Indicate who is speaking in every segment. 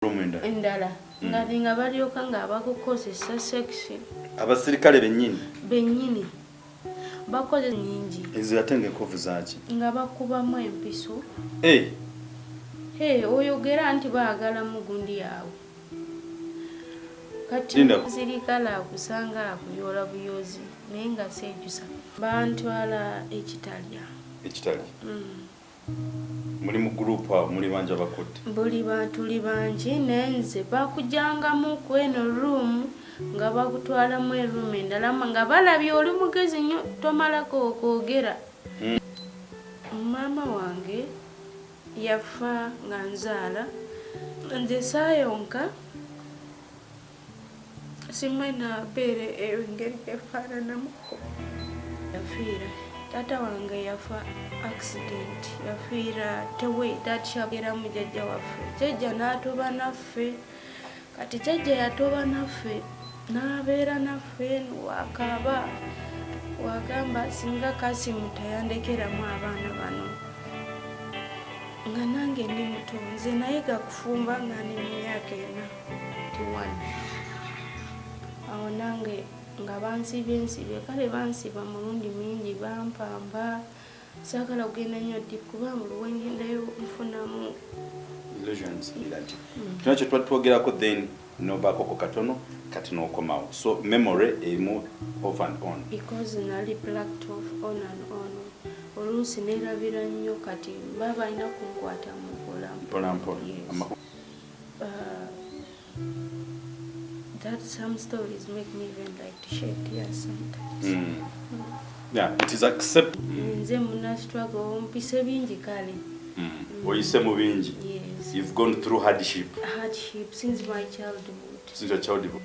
Speaker 1: endala nga balyoka nga bakukozesa sex
Speaker 2: abasirikale bennyini
Speaker 1: bakoze nyingi
Speaker 2: ezigatenge enkovu zaaki
Speaker 1: nga bakubamu empiso oyogera nti baagala mugundi yaabwe kati sirikale akusanga akuyola buyozi naye nga seejusa bantwala ekitalya
Speaker 2: muli mu group awo muli banja bakutte
Speaker 1: buli batuli bangi nenze bakujangamu ku eno room nga bakutwalamu room endala nga balabye oli mugezi nnyo tomalako okwogera. Mama wange yafa nga nzaala nze saayonka simanya beere engeri efaananamuko yafiira. Tata wange yafa accident yafiira tewe tatyagera mu jjajja waffe. Jjajja n'atoba naffe kati jjajja yatoba naffe n'abeera naffe wakaaba wagamba singa Kasimu tayandekeramu abaana bano nga nange ndi muto nze nayiga kufumba nga ndi mu myaka 41 awo nange nga bansibye kale bansiba mulundi mingi bampamba saagala kugenda nnyo ddi kuba luwengendayo nfunamu
Speaker 2: illusions kino kye twatwogerako then nobaakoko katono kati n'okomawo so memory emu off and on
Speaker 1: because nali blacked off on and on oluusi neerabira nnyo kati baba alina kunkwata mpolampola. That some stories make me even like to shed tears sometimes.
Speaker 2: Yeah, it is accepted.
Speaker 1: Nze muna struggle mpise bingi kale.
Speaker 2: Oyise mu bingi.
Speaker 1: Yes.
Speaker 2: You've gone through hardship
Speaker 1: since my childhood.
Speaker 2: Since your childhood.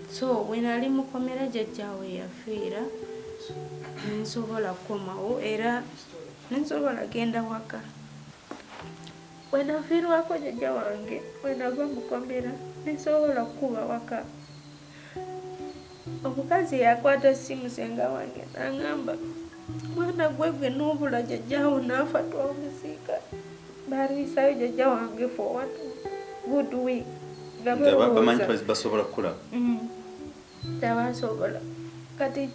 Speaker 1: So when ali mukomera jjajjawe yafiira nsobola kukomawo era nsobola genda waka. Wenafiirwako jjajja wange wenava mukomera nsobola kuba waka. Omukazi yakwata simu senga wange n'angamba mwana gwe n'obula jjajjaawo n'afa twamusiika. Baalwisayo jjajja wange for what good week.
Speaker 2: Bamanyi basobola kukola
Speaker 1: tabasobola kati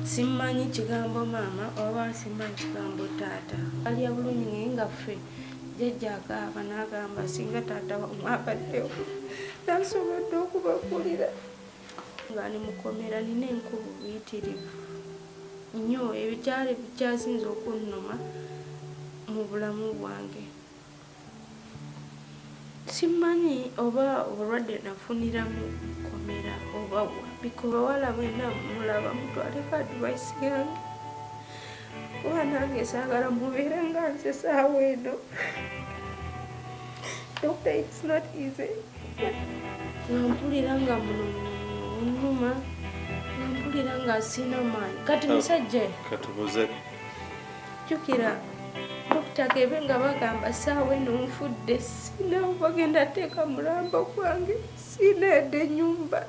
Speaker 1: simanyi kigambo maama oba simanyi kigambo taata alya bulungi naye nga ffe jjajja akaaba n'agamba singa taata wamwabaddewo nasobodde okubakulira nga ni mukomera nina enkubu buyitirivu nnyo ebikyali bikyasinze okunnuma mu bulamu bwange. Simanyi oba obulwadde nafuniramu komera oba biko bawala mwena mulaba mutwaleko advice yange kuba nange saagala mubeere nga nze saawa eno. Doctor, it's not easy. Nampulira nga munuma nampulira nga sina maanyi kati musajja
Speaker 2: katubuze
Speaker 1: jjukira Dr. Kebe nga bagamba saawa eno nfudde sina bagenda teeka mulambo gwange sina edde ennyumba.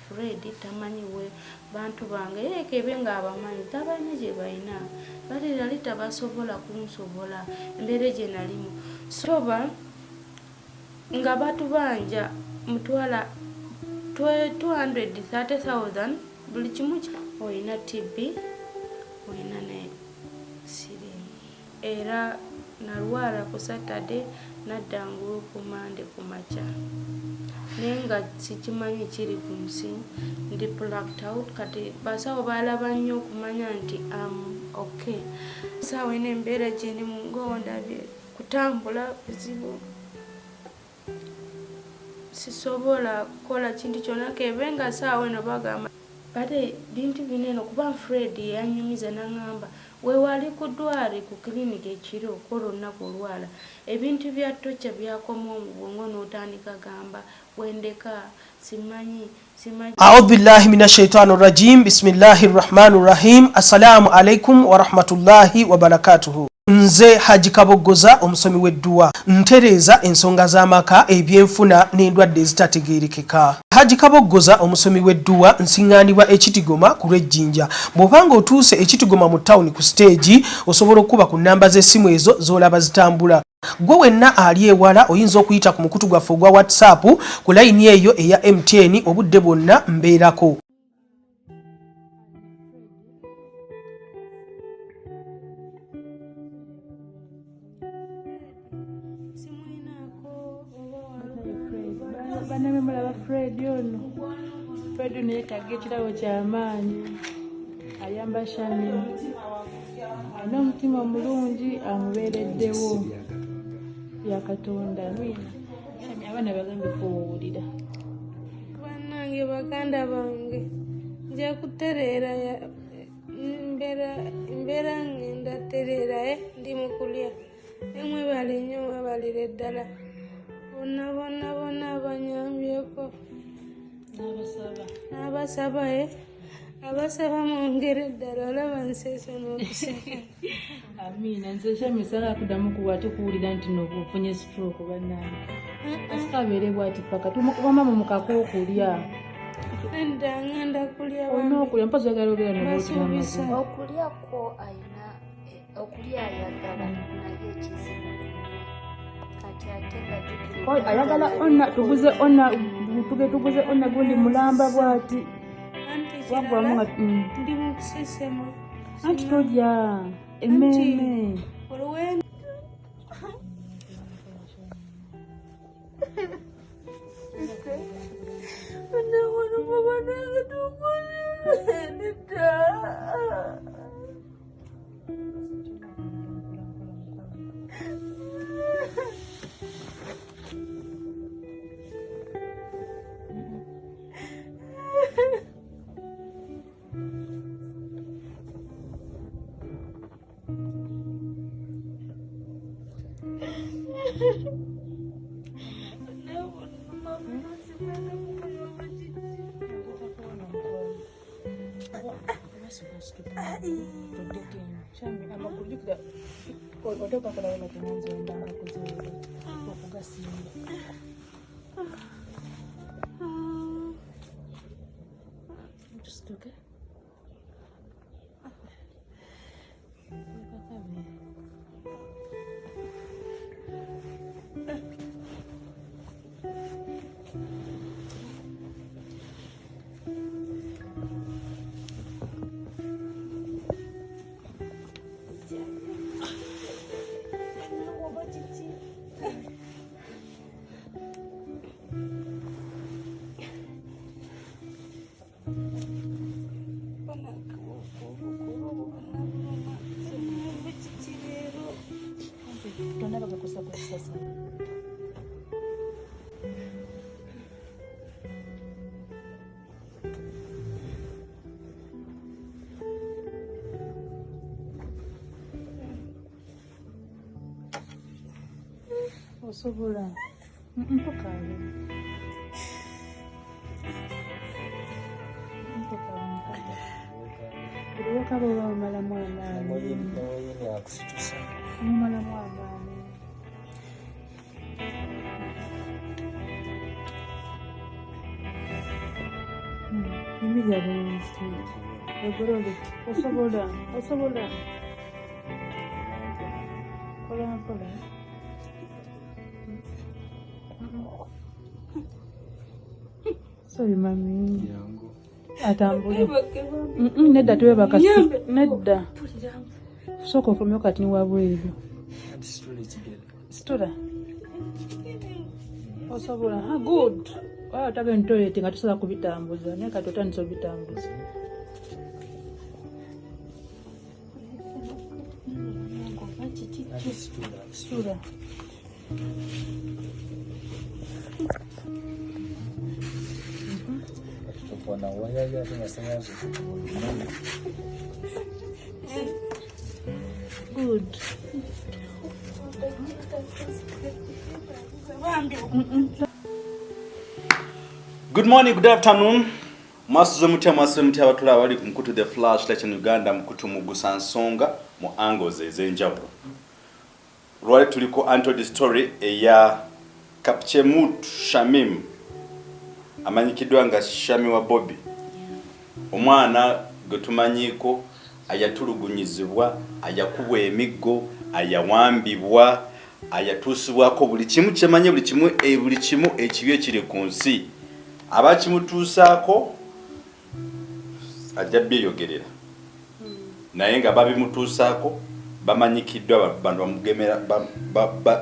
Speaker 1: Fred tamanyi we bantu bange Kebe nga abamanyi tabalina gye balina bali nali tabasobola kunsobola embeera gye nalimu soba nga batubanja mutwala 230,000 buli kimu oyina TB oyina ne era nalwala ku Saturday naddangulu ku Monday ku makya naye nga sikimanyi kiri ku nsi ndi blacked out kati basawo balaba nnyo okumanya nti okay saawa eno embeera gyeni mungondabye kutambula buzibu sisobola kukola kintu kyonna Kebe nga saawa eno bagamba bate bintu binene kuba Fred yanyumiza n'angamba weewali ku ddwali ku kiriniki ekiro kola olunaku olwala ebintu bya tocha byakoma mu bwongo n'otandika gamba wendeka simanyi.
Speaker 3: A'udhu billahi minash shaitani rajim. Bismillahir rahmanir rahim. Assalamu alaikum wa rahmatullahi wa barakatuhu. Nze Haji Kaboggoza omusomi w'edduwa ntereeza ensonga z'amaka ebyenfuna n'endwadde ezitategeerekeka. Haji Kaboggoza omusomi w'edduwa nsiŋŋaanibwa ekitigoma ku lw'ejjinja. Bw'obanga otuuse ekitigoma mu ttawuni ku siteegi osobola okuba ku nnamba z'essimu ezo z'olaba zitambula. Gwe wenna ali ewala oyinza okuyita ku mukutu gwaffe ogwa WhatsApp ku layini eyo eya MTN obudde bwonna mbeerako.
Speaker 4: Baname mulaba Fred ono. Fred ono yeetaaga ekirabo ky'amaanyi. Ayamba Shami. Alina omutima omulungi amubeereddewo. Ya Katonda nwina. Shami abaana bagambye kuwulira.
Speaker 1: Bannange baganda bange nja kutereera mbeera ngenda tereera ndi mu kulya. Mwebale nnyo mwebalire ddala. Bonna abanyambyeko n'abasaba abasaba mwongere ddala olaba nseeso n'okuseka.
Speaker 4: Amiina nze Shami sala kuddamu ate kuwulira nti n'obufunye stroke bannange. Asikabeere bw'ati paka tumukubama mu mukako okulya.
Speaker 1: Nedda ngenda kulya
Speaker 4: onookulya mpasa oyagala obeera
Speaker 1: basuubisa
Speaker 5: okulyako ayina okulya ayagala naye ekizibu kati ate nga
Speaker 4: ayagala tuguze gundi mulamba bw'ati wagwamu nga
Speaker 1: ndi mu kusesema
Speaker 4: anti tolya emmeme osobola mpokale Uliweka baba mara mwana mara mwana mimi ya bwana egorole osobola kola sorry mami atambule nedda tuwebaka nedda soko ofulumye kati niwabweebyo situla osobola good otage ntoyete nga tusobola kubitambuza naye kati otandisa obitambuza situla good.
Speaker 2: Good morning, good afternoon. Masuze mutya abatula abali ku Mkutu the Flash Station Uganda Mkutu mugusa nsonga mu angles ez'enjawulo. lwali tuliko untold story eya Kapchemut Shamim amanyikiddwa nga Shami wa Bobby omwana gwetumanyiko ayatulugunyizibwa ayakubwa emiggo ayawambibwa ayatusibwako buli kimu kyemanye buli kimu ekibyo kiri ku nsi abakimutuusaako ajja byeyogerera naye nga babimutuusaako bamanyikiddwa bantu bamugemera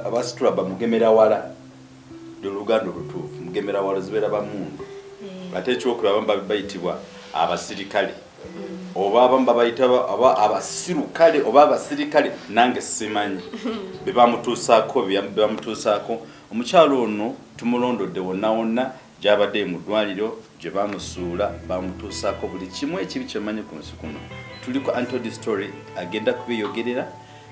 Speaker 2: abasitula bamugemera wala Luganda olutuufu mugemera wala zibeera bamundu ate ekyokulaba bayitibwa abasirikale oba abamu babayita abasirukale oba abasirikale nange simanyi bebamutuusaako omukyalo ono tumulondodde wonna wonna gy'abadde mu ddwaliro gye bamusuula bamutuusaako buli kimu ekibi kyemanyi ku nsi kuno tuliko untold story agenda kubeyogerera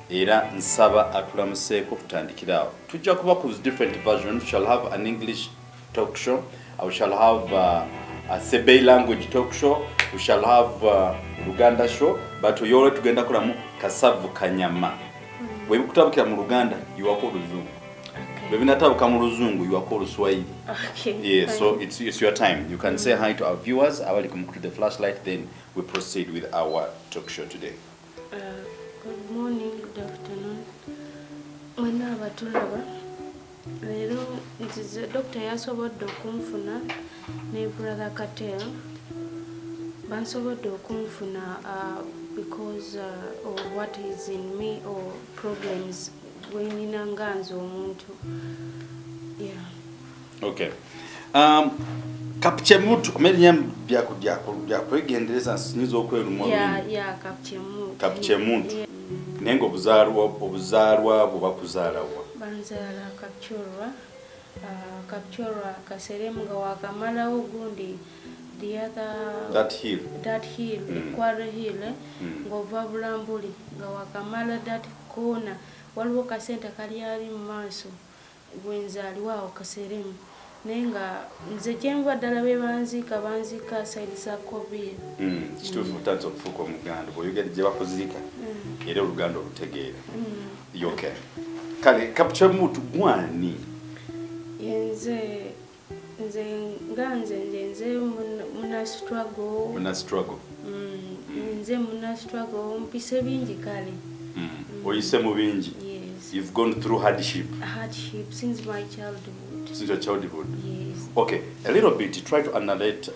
Speaker 2: era nsaba atulamuseeko tutandikiraawo tujja kuba ku different versions. We shall have an English talk show, we shall have a Sebei language talk show, we shall have Luganda show, but we already tugenda kulamu kasavu kanyama bwe bikutabukira mu Luganda yuwako oluzungu bwe binatabuka mu luzungu yuwako oluswahili. Yeah, so it's your time. You can say hi to our viewers. I will come to the flashlight, then we proceed with our talk show today.
Speaker 1: Good morning, good afternoon. Mwena abatulaba leero nzize Dr. yasobodde okunfuna ne brother Katel bansobodde okunfuna because of what is in me or problems wenina nganze omuntu. Yeah. Okay.
Speaker 2: Kapchemut omenya byakwegendereza nsinyiza okweruma.
Speaker 1: Yeah, Kapchemut.
Speaker 2: Kapchemut. Nengo obuzaalwa bubakuzaalawa.
Speaker 1: Banzaala Kapchorwa kaseremu nga wakamalawo gundi the other that hill Kwara hill ngova Bulambuli nga wakamala that corner waliwo kasenta kali ali mu maaso gwenzaaliwawo kaseremu nenga nze kyenva ddala bebanzika banzika side za COVID
Speaker 2: kituufu tanzo okufuuka omuganda bw'oyogera gye bakuzirika era oluganda olutegeera. Okay. Kale Kapchemut gwani
Speaker 1: nze muna struggle nze muna struggle mpise bingi kale
Speaker 2: oyise mu bingi.
Speaker 1: Yes.
Speaker 2: You've gone through hardship
Speaker 1: since my childhood.
Speaker 2: Since your childhood.
Speaker 1: Yes.
Speaker 2: Okay, a little bit try to analyze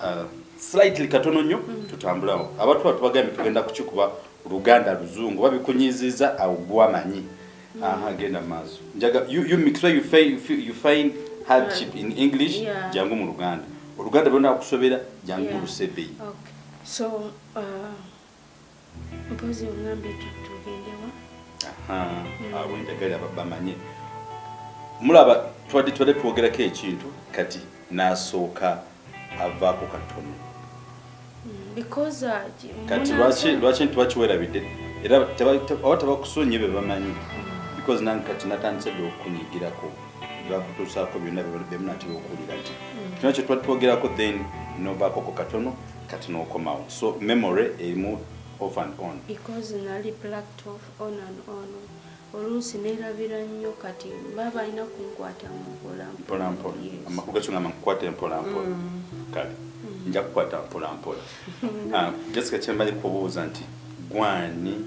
Speaker 2: slightly katono nnyo tutambulawo abantu batubagambe tugenda kukikuba Luganda luzungu babikunyiziza awo gwamanyi. Agenda maaso njaga you mix where you find hardship in English jangu mu Luganda Oluganda bwona akusobera jangu mu Lusebei.
Speaker 1: Okay, so mpozi ongambe tugendewa
Speaker 2: awo njagala babamanyi mulaba twadi twogerako ekintu kati nasooka avaako katono
Speaker 1: because
Speaker 2: kati lwaki ntibakiwerabidde era tabakusonye bebamanyi because nange kati natandise dde okunyigirako bakutuusaako byonna bemunatera okuwulira nti kino kye twatwogerako then nobaakoko katono kati n'okomawo so memory erimu off and on
Speaker 1: because nali plucked off on and on oluusi neerabira nnyo kati baba alina kunkwata mpola
Speaker 2: amakulu gakyo nga mankukwate mpola kale nja kukwata mpola Jessica kyemali kubuuza nti gwani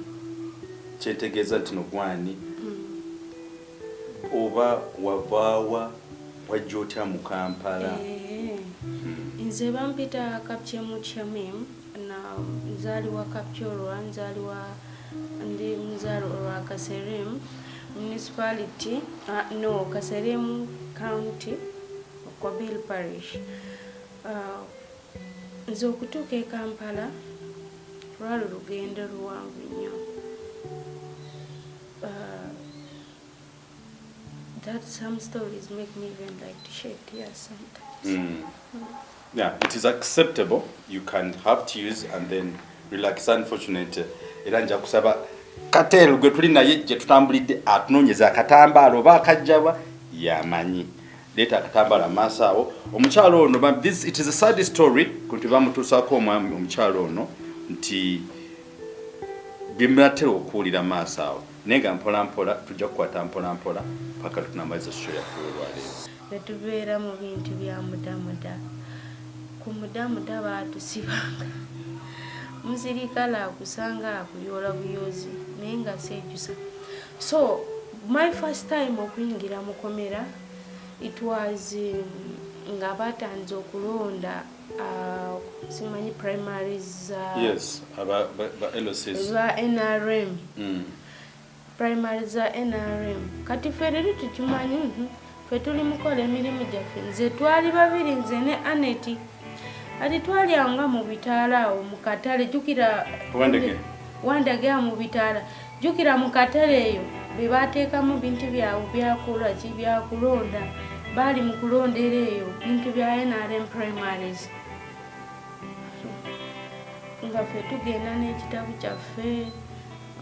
Speaker 2: kyetegeeza nti no gwani oba wavaawa wajja otya mu Kampala?
Speaker 1: Nze bampita Kapchemut Shamim na nzaaliwa Kapchorwa ndi muzaalwa Kaserem municipality Kaserem county Kobil parish. Nze okutuuka e Kampala lwali lugendo luwanvu nnyo. That some stories make me even like to shed tears sometimes.
Speaker 2: Yeah, it is acceptable. You can have tears and then relax. Unfortunate, era nja kusaba Katel gwe tuli naye gye tutambulidde atunonyeza akatambaala oba akajjaba yamanyi. Leta akatambaala maaso awo. Omukyalo ono, it is a sad story kunti bamutuusaako omwami omukyalo ono nti bimunatera okuwulira maaso awo. nenga mpola mpola tujja kukwata mpola mpola paka tunamaliza show ya olwaleero.
Speaker 1: Netubeera mu bintu bya mudamuda. Ku mudamuda baatusibanga. Musirikale akusanga akuyola buyozi naye nga seejusa. So my first time okuyingira mu komera, it was nga batanze okulonda simanyi primaries
Speaker 2: yes aba LOCs
Speaker 1: ba NRM primaries za NRM kati fere tukimanyi ffe tuli mukola emirimu gyaffe nze twali babiri nze ne Aneti ati twali anga mu bitaala awo mu katale jukira wandage mu bitaala jukira mu katale eyo be bateekamu bintu byawe byakola ki byakulonda bali mu kulondera eyo bintu bya NRM primaries nga ffe tugenda n'ekitabu kyaffe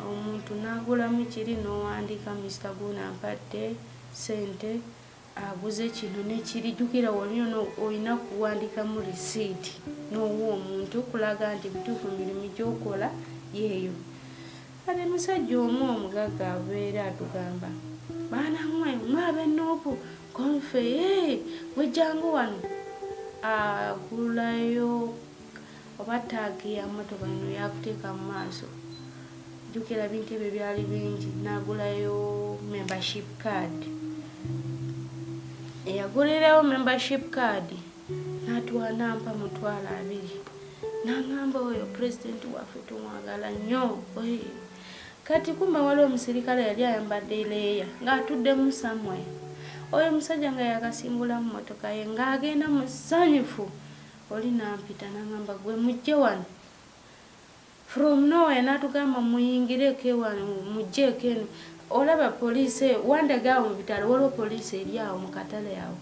Speaker 1: omuntu n'agulamu kiri n'owandiika Mr. Guna mpadde sente aguze kino n'ekiri jukira olina kuwandikamu receipt n'owa omuntu kulaga nti butuufu mirimu gy'okola yeeyo. Kale musajja omu omugagga abeera atugamba baana mmwe ab'ennuupu konfe wejjangu wano agulayo oba taagi ya motoka ino yakuteeka mu maaso jukira bintu ebyo byali bingi n'agulayo membership card eyagulirayo membership card n'atuwa nampa mutwalo 2 n'angamba oyo pulezidenti waffe tumwagala nnyo kati kumbe waliwo omusirikale yali ayambadde leeya ng'atuddemu samwe oyo musajja nga yakasimbula mu motoka ye ng'agenda musanyufu oli nampita n'angamba gwe mujje wano from nowhere n'atugamba muyingireko wano mujjeeko eno olaba poliisi wandagaawo mu bitalo waliwo poliisi eri awo mu katale awo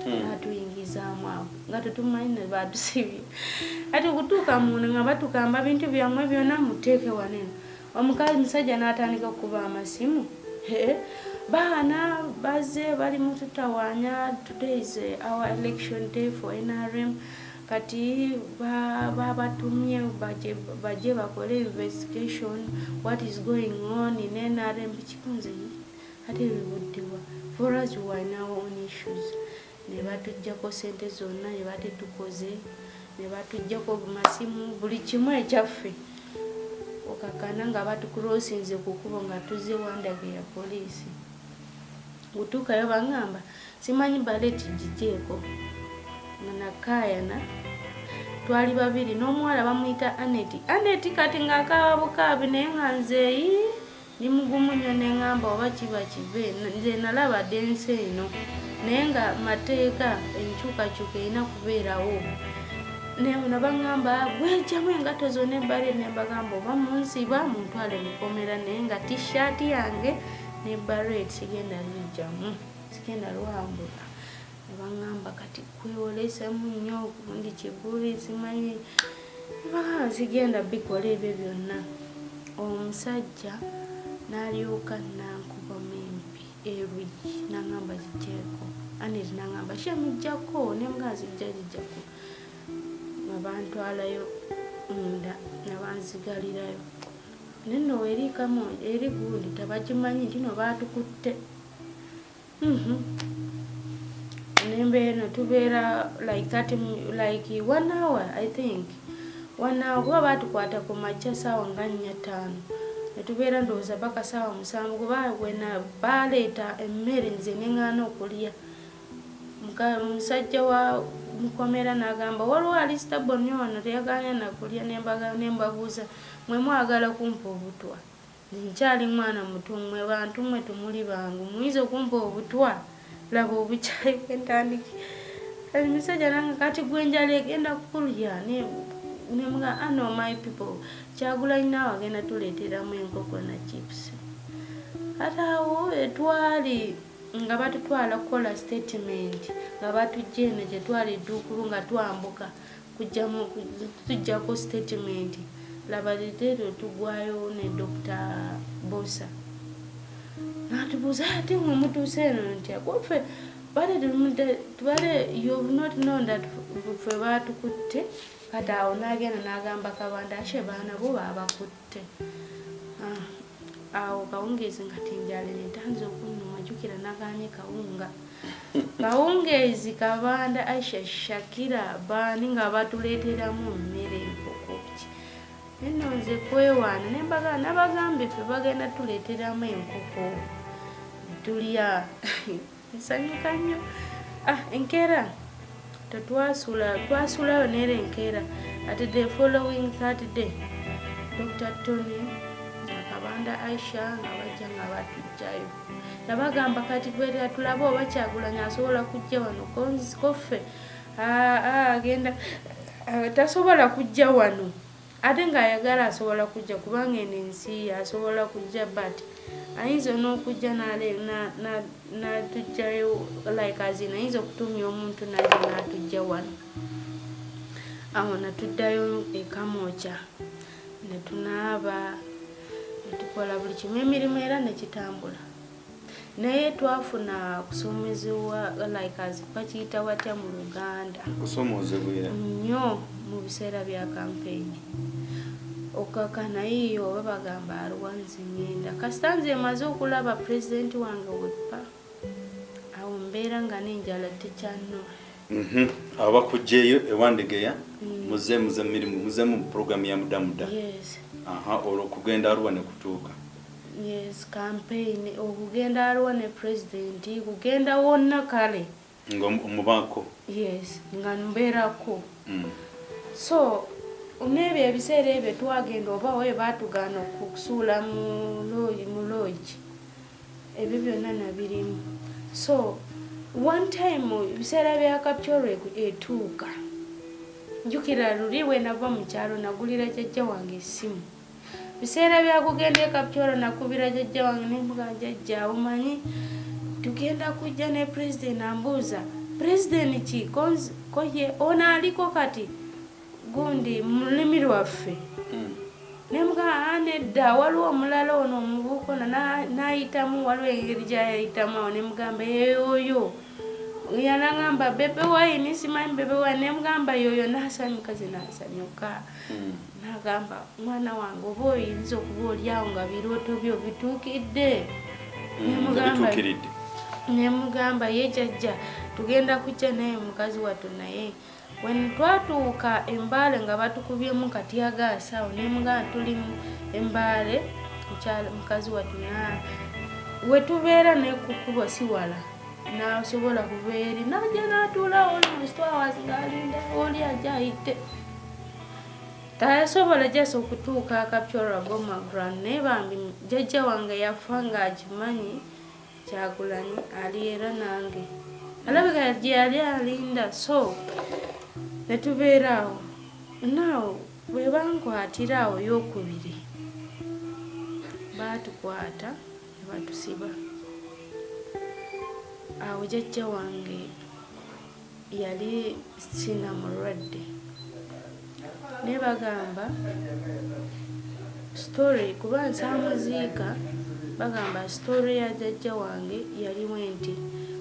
Speaker 1: n'atuyingizaamu awo nga tetumanyi ne batusibye ati okutuuka munda nga batukamba bintu byammwe byonna muteeke wano eno omukazi musajja n'atandika okuba amasimu baana bazze bali mu tutawaanya today is our election day for NRM kati babatumye baje bakole investigation what is going on in NRM bikikunze ate bibuddewa for us we are now on issues ne batujjako sente zonna ne batetukoze ne batujjako masimu buli kimu ekyaffe okakana nga batukurosinze ku kubo nga tuzze wandage ya poliisi gutuukayo bangamba simanyi baleti gijeeko nakayana twali babiri n'omuwala bamuyita Aneti kati ng'akaaba bukaabi naye nga nzeeyi ni mugumu nnyo neŋŋamba oba kiba kive nze nalabadde ensi eno naye nga mateeka enkyukakyuka erina kubeerawo ne baŋŋamba gwejjamu engato zonna ebbali ne mbagamba oba munsiba muntwale mukomera naye nga t-shirt yange ne barret sigenda lijjamu sigenda lwambula ne baŋŋamba kati kwewolesemu nnyo okundi kibuli simanyi nebagamba sigenda bikola ebyo byonna omusajja n'alyoka nankuba membi erwigi n'aŋŋamba zijjeeko Aneti n'aŋŋamba kyemujjako ne mga zijjako abantwalayo munda nabanzigalirayo neno eri kamo eri gundi tabakimanyi nti no batukutte nembeeno tubeera like 1 hour I think 1 hour kuba batukwata ku makya saawa nga 4-5 netubeera ndowooza paka saawa 7 kuba wena baleeta emmere nze neŋŋaana okulya musajja wa mukomera n'agamba waliwo alisita bonnyo wano teyagaanya nakulya nembabuuza mwe mwagala kumpa obutwa nkyali mwana muto mmwe bantu mmwe tumuli bangu muyinza okumpa obutwa laba obukyali bwentandiki emisajja nange kati gwenjala egenda kukulya nemuga ano my people Kyagulanyi naawe agenda tuleeteramu enkoko na chips ate awo etwali nga batutwala kukola statement nga batujja eno gye twali Eddukulu nga twambuka tujjako statement laba leero tugwayo ne Dr. Bosa n'atubuuza ate mwe mutuuse eno ntya goffe bale you've not known that ffe baatukutte kati awo n'agenda n'agamba Kabanda ashe baana bo baabakutte awo kawungeezi nga tinjala netanza okunnuma jjukira naganye kawunga kawungeezi kabanda Aisha Shakira baani nga batuleeteramu mmere enkoko ki nno nze kwewaana nembaga nabagambe ffe bagenda tuleeteramu enkoko tulya nsanyuka nnyo enkeera twasulayo neera enkeera ate the following Saturday Dr. Tony akabanda Aisha nga bajja nga batujjayo nabagamba kati kwera tulaba oba Kyagulanyi asobola kujja wano koffe agenda tasobola kujja wano ate ng'ayagala asobola kujja kubanga eno ensi asobola kujja but ayinza n'okujja n'atujjayo like azina ayinza okutumya omuntu najja n'atujja wano awo natuddayo ekamooca netunaaba netukola buli kimu emirimu era nekitambula naye twafuna kusomezebwa like bakiyita watya mu Luganda
Speaker 2: kusomozebwa
Speaker 1: nnyo mu biseera bya kampeyini okakana iyo oba bagamba alwanzi ngenda kasita nze emaze okulaba pulezidenti wange weppa awo mbeera nga n'enjala tekyannuma
Speaker 2: abo bakugjeeyo ewandegeya muze mirimu muze mu programu ya mudamuda
Speaker 1: yes
Speaker 2: olw'okugenda Arua ne kutuuka
Speaker 1: yes campaign okugenda Arua ne pulezidenti kugenda wonna kale
Speaker 2: ng'omubako
Speaker 1: yes nga mbeerako so n'ebyo ebiseera ebyo twagenda oba we baatugaana okusuula mu lodge ebyo byonna nabirimu so one time ebiseera bya kapchoro etuuka njukira luli we nava mu kyalo nagulira jjajja wange essimu biseera bya kugenda e kapchoro nakubira jjajja wange nembuga jjajja omanyi tugenda kujja ne president ambuuza president ki koye ono aliko kati gundi mulimi lwaffe nemuga nedda waliwo omulala ono omuvubuka n'ayitamu waliwo engeri gy'ayayitamu awo nemugamba yoyo yanagamba bebe wayini simanyi bebe wayini nemugamba yoyo n'asanyuka ze n'asanyuka n'agamba mwana wange oba oyinza okuba olyawo nga birooto byo bituukidde nemugamba ye jjajja tugenda kujja naye mukazi wattu naye when twatuuka embaale nga batukubyemu katyagaasa awo nemugamba tuli embaale mukazi wattu wetubeera nekukuba siwala nasobola kuba eri najja n'atuulawo olustwawazi ng'alinda oli ajja ayite tayasobola jasa okutuuka akapyolwa gomagran naye bambi jjajja wange yafa ng'akimanyi Kyagulanyi ali era nange alabika gye yali alinda so netubeeraawo naawo bwe bankwatira awo y'okubiri baatukwata ne batusiba awo jjajja wange yali sina mulwadde ne bagamba story kuba nsaamuziika bagamba story ya jjajja wange yaliwo nti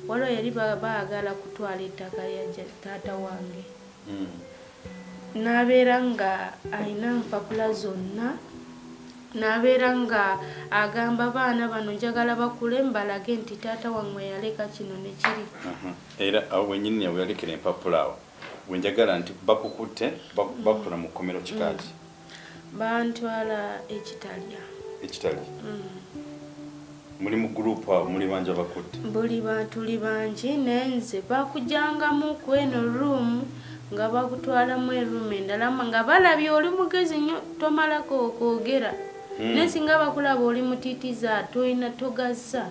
Speaker 1: waliwo yali baagala kutwala ettaka lya taata wange n'abeera nga alina mpapula zonna n'abeera nga agamba baana bano njagala bakule mbalage nti taata wange yaleka kino ne kiri
Speaker 2: era awo wenyini yawe yalekera empapula awo wenjagala nti bakukutte bakutula mu kkomero kikaaki
Speaker 1: bantwala ekitalya
Speaker 2: muli mu gurupu awo muli bangi abakutte
Speaker 1: tuli bangi nenze bakujjangamu ku eno ruumu nga bakutwalamu eruumu endala nga balabye oli mugezi nnyo tomalako okwogera nesinga bakulaba oli mutiitiza toyina togazza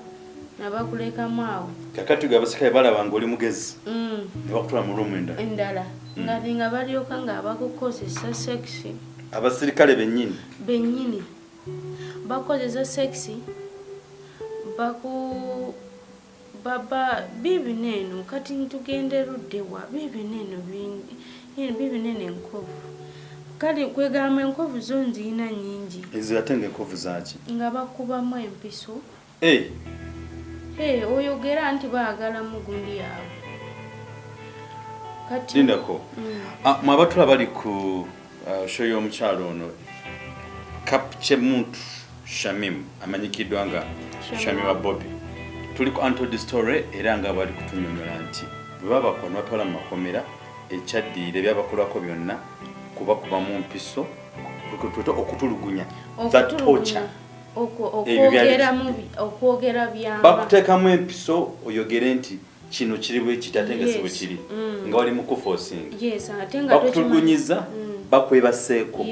Speaker 1: nabakulekamu awo
Speaker 2: kakati gwe abasikaye balaba nga oli mugezi ne bakutwala mu ruumu
Speaker 1: endala nga balyoka nga bakukozesa sexi
Speaker 2: abasirikale bennyini bakozesa sexi bibino eno kati ntugenda eruddewa bibino eno enkovu kale kwegamba enkovu zo nziyina nnyingi ezo ate nga enkovu zaki
Speaker 1: nga bakubamu empiso oyogera nti baagalamu gundi yaabwe kati
Speaker 2: lindako mwabatula bali ku show y'omukyalo ono kapche muntu Shamim amanyikiddwa nga Shamim wa Bobby tuliko Untold Story era nga bali kutunyonyola nti baba bakona batwala mu makomera ekyaddiire byabakolako byonna kuba mu mpiso okutulugunya that torture
Speaker 1: okwogera byamba
Speaker 2: bakuteekamu empiso oyogere nti kino kiri bwe kitategese bwe kiri nga wali mu kuforcing bakutulugunyiza bakwebaseeko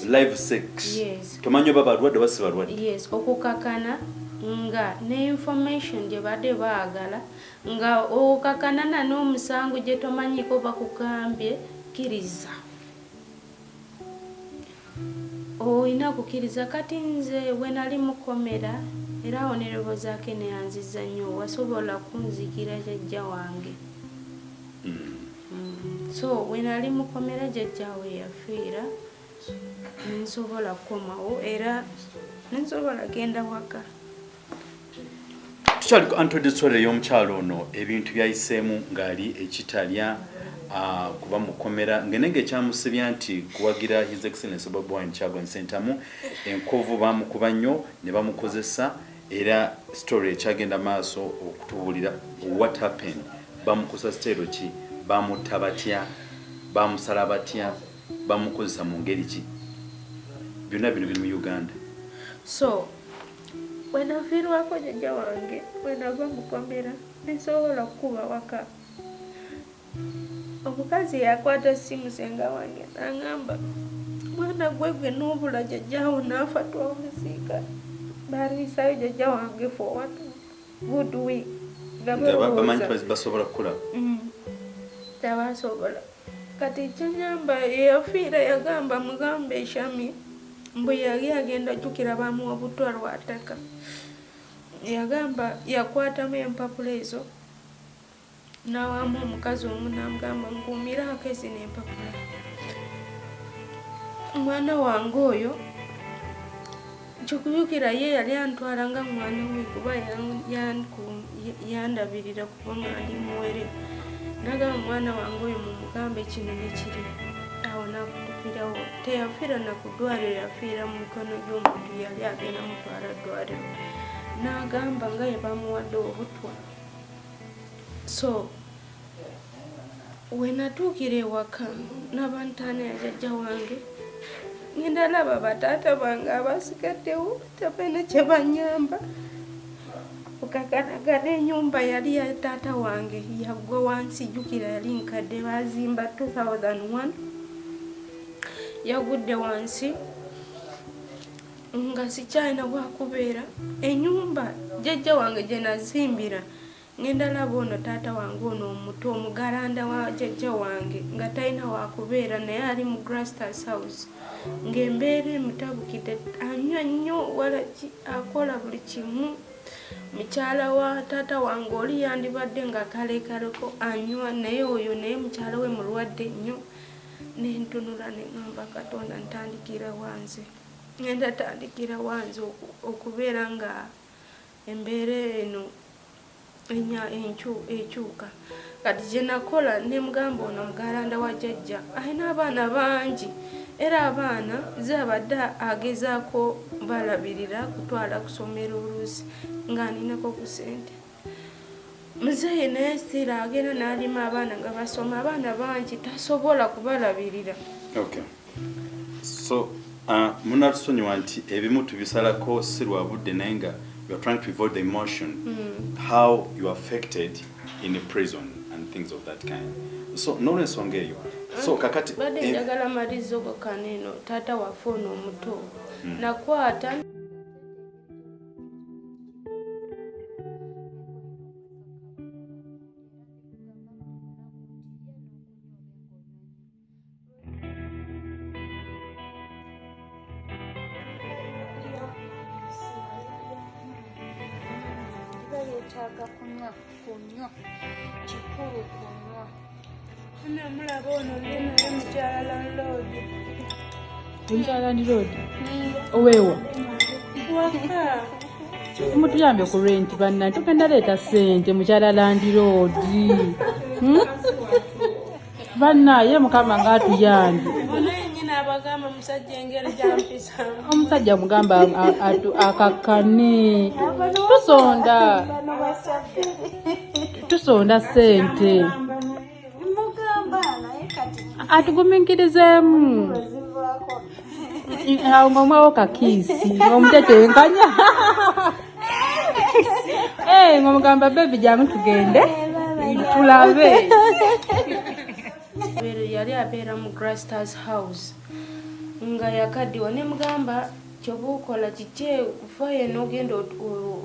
Speaker 2: live sex tomanyi oba balwadde oba si balwadde
Speaker 1: okukakana nga ne information gye badde baagala nga okakana n'omusango gye tomanyiko bakugambye kiriza oyina kukiriza kati nze bwe nali mukomera era onerebo zaake neyanziza nnyo wasobola kunzikira jjajja wange so bwe nali mukomera jjajjawe yafiira nensobola kukomawo era nensobola genda waka
Speaker 2: tukyali ku Untold Story y'omukyalo ono ebintu byayiseemu ng'ali ekitalya kuba mukomera ngenenge ekyamusibya nti kuwagira His Excellency Bobiwine Kyagulanyi Ssentamu enkovu bamukuba nnyo ne bamukozesa era story ekyagenda maaso okutubuulira what happened bamukosa siteero ki bamutta batya bamusala batya bamukozesa mu ngeri ki byonna bino biri mu Uganda
Speaker 1: so wenafiirwako jjajja wange wenava mukomera nesobola kukuba waka omukazi yakwata simu senga wange n'angamba mwana gwe n'obula jjajjaawo naafa twamuziika baliisayo jjajja wange for one good week
Speaker 2: bamanyi basobola kukula
Speaker 1: tabasobola kati kyanyamba eyafiira yagamba mugambe Shami mbwe yali agenda jjukira bamuwa butwa lwataka yagamba yakwatamu empapula ezo n'awamu omukazi omu n'amugamba nkuumiraako ezi n'empapula omwana wange oyo kyokuyukira ye yali antwala nga mwana we kuba yandabirira kuba nga ndi muwere nagamba omwana wange oyo mumugambe kino ne kiri awo nakutukirawo teyafiira nakuddwaliro yafiira mu mikono gy'omuntu yali agenda mutwala ddwaliro n'agamba nga ye bamuwadde obutwa so wenatuukira ewaka n'abantaana ya jjajja wange ngenda laba bataata bange abasigaddewo tabaina kye banyamba okukakanagana ennyumba yali ya taata wange yaggwa wansi jjukira yali nkadde bazimba 2001 yagudde wansi nga sikyalina bwakubeera ennyumba jjajja wange gye nazimbira ngenda laba ono taata wange ono omuto omugalanda wa jjajja wange nga talina wakubeera naye ali mu Grasters House ng'embeera emutabukidde anywa nnyo walaki akola buli kimu mukyala wa taata wange oli yandibadde nga kalekaleko anywa naye oyo naye mukyala we mulwadde nnyo nentunula neŋŋamba Katonda ntandikira wanze ngenda tandikira wanze okubeera nga embeera eno ekyuka kati gye nakola ne mugamba ono mugalanda wa jjajja alina abaana bangi era abaana zabadde agezaako balabirira kutwala kusomera oluusi ng'aninako ku ssente muzeeyi naye siira agenda n'alima abaana nga basoma abaana bangi tasobola kubalabirira
Speaker 2: so munatusonyiwa nti ebimu tubisalako si lwa budde naye nga you are trying to avoid the emotion how you are affected in a prison and things of that kind so nolwensonga eyo so kakati
Speaker 1: badde njagala malizo gokaneno taata waffe ono omuto nakwata
Speaker 5: kunywa kikulu kunywa
Speaker 1: mulaba ono naye mukyala landlord
Speaker 4: omukyala landlord oweewa
Speaker 1: waka
Speaker 4: mutuyambe ku rent banna tugenda leeta ssente mukyala landlord banna ye mukama ng'atuyambye
Speaker 1: ono yenyini aba wagamba musajja engeri gyampisa
Speaker 4: omusajja mugamba akakkane tusonda sente atugumikirizemu awo ng'omwawo kakiisi ng'omutetenkanya ng'omugamba bebi jangu tugende tulabe
Speaker 1: yali abeera mu Grasters House nga yakaddiwa ne mugamba kyobuukola kikye kufayo n'ogenda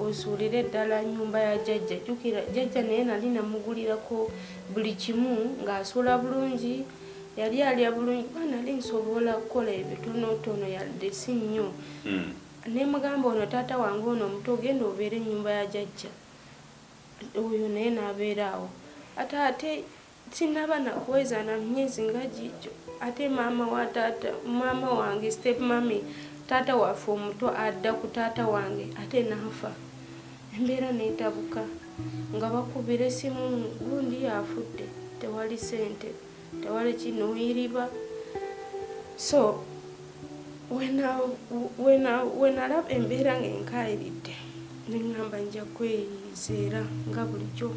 Speaker 1: osuulira eddala nyumba ya jjajja jjukira jjajja naye nali namugulirako buli kimu ng'asuula bulungi yali alya bulungi kuba nali nsobola kukola ebitonotono yadde si nnyo ne mugamba ono taata wange ono omuto ogenda obeera ennyumba ya jjajja oyo naye n'abeera awo ate sinaba nakuweza na myezi nga gijjo ate maama wange step mami taata waffe omuto adda ku taata wange ate nafa embeera neetabuka nga bakubira essimu gundi afudde tewali sente tewali kinooyiriba so wenalaba embeera ng'enkaayiridde neŋŋamba nja kweyizeera nga bulijjo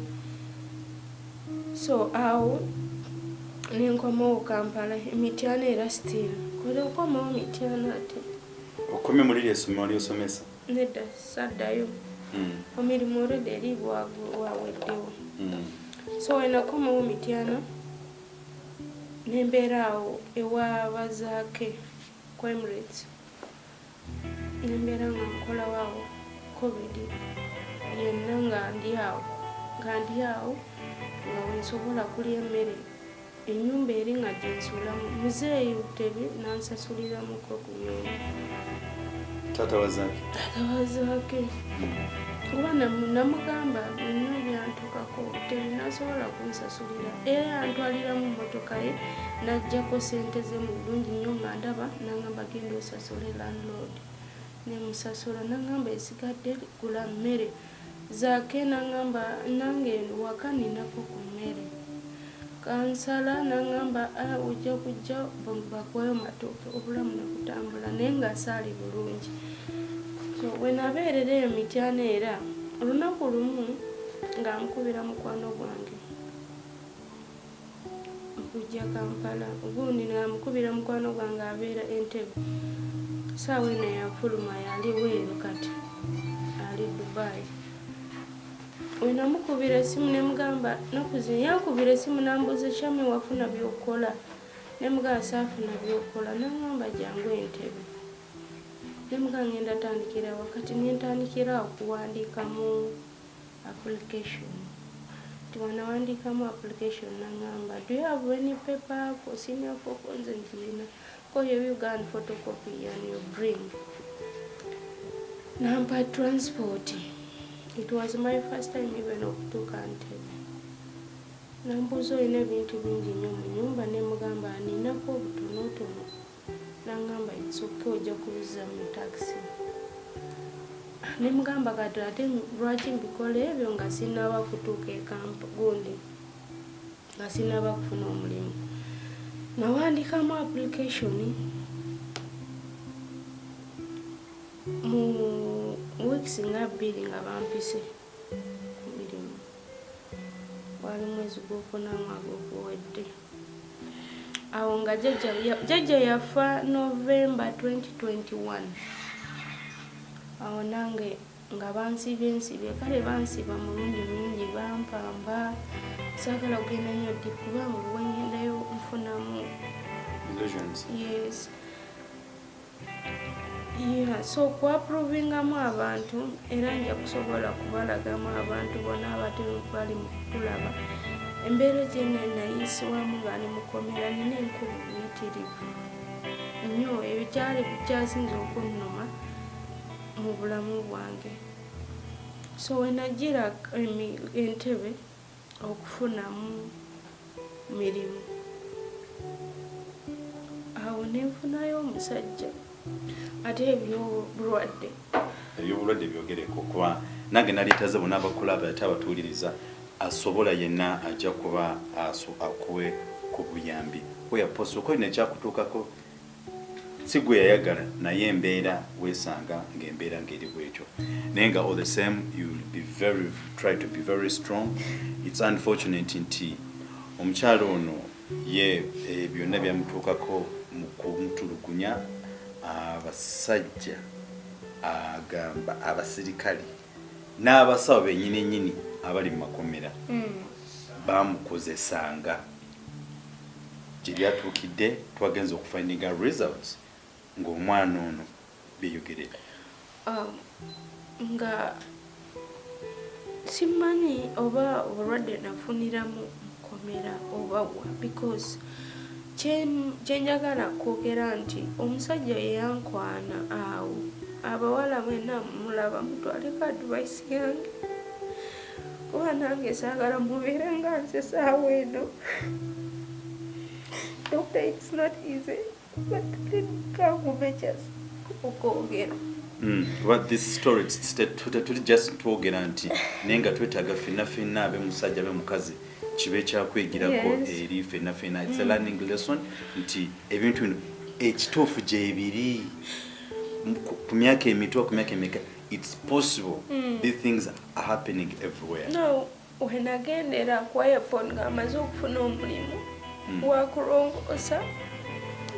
Speaker 1: so awo nenkomawo Kampala emityana era still kole nkomawo mityana ate
Speaker 2: okomye muliri essomero ly'osomesa
Speaker 1: nedda saddayo omirimu olwedde eri waweddewo so wenakomawo mityana nembeera awo ewa bazaake ku Emirates nembeera nga nkolawo awo covid yenna nga ndi awo nga wensobola kulya emmere ennyumba eri nga gyensulamu muzeeyi Tebi nansasuliramuko ku nyumba
Speaker 2: taata wazaake kuba namugamba bino byantukako Tebi nasobola kunsasulira era yantwalira mu mmotoka ye najjako sente ze mu bulungi nnyo nga ndaba nangamba genda osasule landlord nemusasula nangamba esigadde gula mmere zaake nangamba nange waka ninako ku mmere kansala nangamba ojja kujja bakuwayo matooke obulamu nekutambula naye nga asaali bulungi so wenabeerera eyo mityana era olunaku lumu nga mukubira mukwano gwange okujja Kampala gundi namukubira mukwano gwange abeera Entebbe saawa eno yafuluma yali weeru kati ali Dubai wenamukubira esimu nemugamba nokuzi yankubira esimu nambuza Shami wafuna byokola nemugamba saafuna byokola nangamba jangu Entebbe nemugamba ngenda tandikira wakati nentandikira okuwandiika mu application tiwanawandikamu application nangamba do you have any paper for senior for nzina koyo Uganda photocopy and you bring nampa transport. It was my first time even okutuuka Entebbe nambuuza olina ebintu bingi nnyo mu nnyumba nemugamba ninako obutonotono nangamba itsoke ojja kubuza mu taxi nemugamba kati ate lwaki mbikola ebyo nga sinaba kutuuka ekampa gundi nga sinaba kufuna omulimu nawandikamu application mu weeks nga 2 nga bampise mirimu wali mwezi gwokuna mwaka guwedde awo nga jjajja yafa November 2021 awo nange nga bansibye kale bansiba mulundi mungi bampamba saagala kugenda nnyo ddi kubanga olwengendayo nfunamu yes so kuaprovingamu abantu era nja kusobola kubalagamu abantu bonna abatemu bali mu kutulaba embeera gyena nayisibwamu nga ne mukomera nina enkubu buyitirivu nnyo ebyo kyali kyasinza okunnuma mu bulamu bwange so wenagira Entebbe okufunamu mirimu awo nenfunayo omusajja ate ebyobulwadde byogereko kuba nange nalitaze bonna abakulaba ate abatuuliriza asobola yenna ajja kuba akuwe ku buyambi weyaposa okolina ekyakutuukako si gwe yayagala naye embeera weesanga ng'embeera ng'eri bwekyo naye nga all the same you will be try to be very strong. It's unfortunate nti omukyalo ono ye byonna byamutuukako mu kumutulugunya abasajja agamba abasirikale n'abasawo bennyini abali mu makomera bamukozesanga gye byatuukidde twagenza okufindinga results ng'omwana ono beyogerera
Speaker 1: nga simanyi oba obulwadde nafuniramu mukomera oba wa because kyenjagala kwogera nti omusajja yeyankwana awo abawala mwena mulaba mutwaleko advice yange kuba nange saagala mubeere nga nze saawa eno. Doctor, it's not easy, but kangume just okwogera.
Speaker 2: What this story tuli just twogera nti naye nga twetaaga ffenna abemusajja abemukazi kibe kyakwegirako eri ffenna. It's a learning lesson nti ebintu bino ekituufu gyebiri ku myaka emito ku myaka emeka it's possible. These things are happening everywhere.
Speaker 1: No, wenagendera kwa airport ng'amaze okufuna omulimu wakulongoosa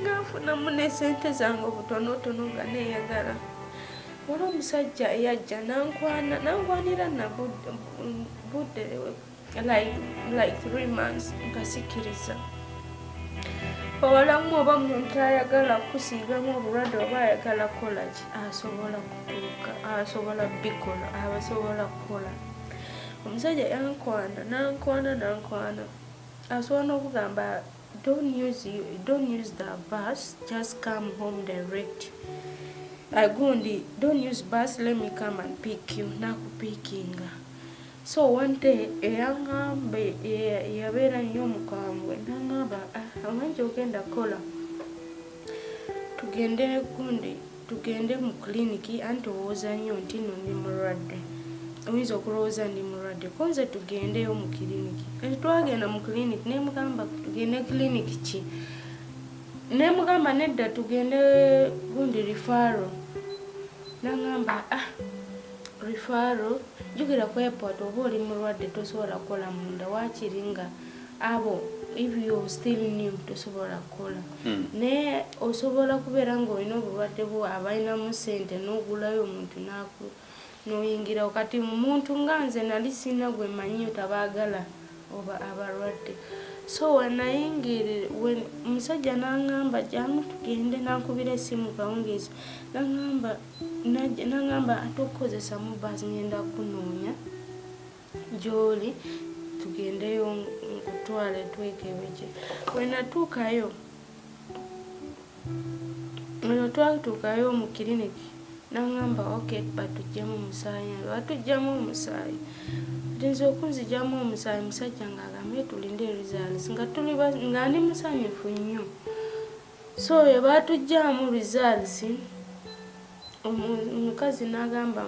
Speaker 1: ng'afunamu ne sente zange obutonotono nga neeyagala. Wali omusajja eyajja nankwanira na budde like 3 months nga sikkiriza. Owalamu oba muntu ayagala kusiigamu obulwadde oba ayagala kola ki asobola kutuuka asobola bikola abasobola kukola. Omusajja nankwana asobola n'okugamba don't use the bus, just come home direct. Don't use bus, let me come and pick you. Nakupikinga. So one day eyangambe yabeera nnyo omukambwe nangamba amanje ogenda kola tugende mu kliniki anti owooza nnyo nti nno ndi mulwadde oyinza okulowooza ndi mulwadde konze tugendeyo mu kliniki. Twagenda mu kliniki nemugamba tugende kliniki ki nemugamba nedda tugende gundi referral nangamba referral jukira ku airport oba oli mulwadde tosobola kukola munda wakiri nga abo if you still new tosobola kukola naye osobola kubeera ng'olina obulwadde bwo abalinamu ssente n'ogulayo omuntu n'oyingira kati muntu nga nze nali sina gwe manyiyo tabaagala oba abalwadde. So wanayingirire omusajja n'angamba jamu tugende nankubira essimu kawungeezi nangamba ate okukozesa mu basi ngenda kunoonya gy'oli tugendeyo nkutwale twekebeke. Wenatuukayo mu kiriniki nangamba okay batuggyemu omusaayi batuggyemu omusaayi nze okunzigyamu omusaayi musajja ng'agambe tulinde results nga ndi musanyufu nnyo. So batuggyaamu results omukazi n'agamba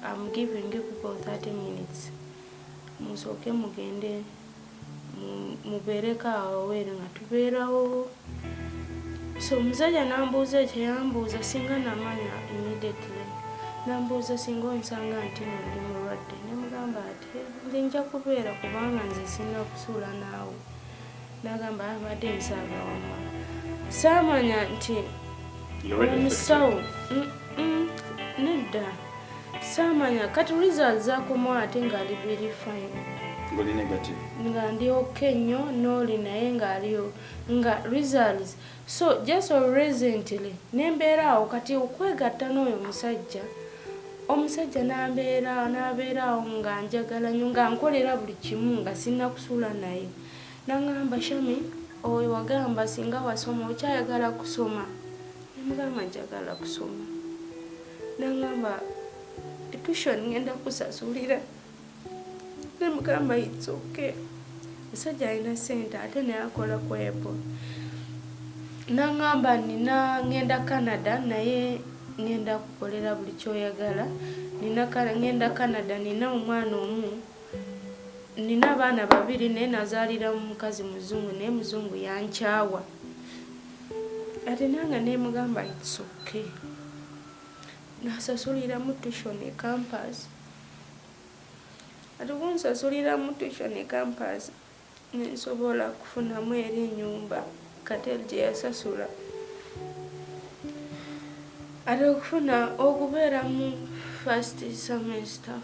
Speaker 1: I'm giving you people 30 minutes musooke mugende mubeereko awaweere nga tubeerawo. So omusajja nambuuza ekyeyambuuza singa namanya immediately nambuuza singa onsanga nti no ndi mulwadde nemugamba ati nze nja kubeera kubanga nze sina kusuula naawe. Nagamba abadde nsaaga wama saamanya nti omusawo nedda saamanya kati results zakomawo ate ngaali very fine nga ndi okay nnyo n'oli naye ng'aliyo nga results. So just recently nembeera awo kati okwegatta n'oyo omusajja n'abeeraawo nga njagala nnyo nga nkolera buli kimu nga sina kusuula naye. Nangamba Shami oyo wagamba singa wasoma okyayagala kusoma nemugamba njagala kusoma. Nangamba tuition ngenda kusasulira nemugamba it's okay. Musajja alina ssente ate naye akola ku airport. Nangamba ngenda Canada naye ngenda kukolera buli kyoyagala. Ngenda Canada nina omwana omu nina abaana 2 naye nazaalira mu mukazi muzungu naye muzungu yankyawa ate nange nemugamba it's okay. Nasasulira mu tuition e campus. Ate kunsasulira mu tuition e campus nensobola kufunamu eri ennyumba Kateri gye yasasula. Ate okufuna okubeera mu first semester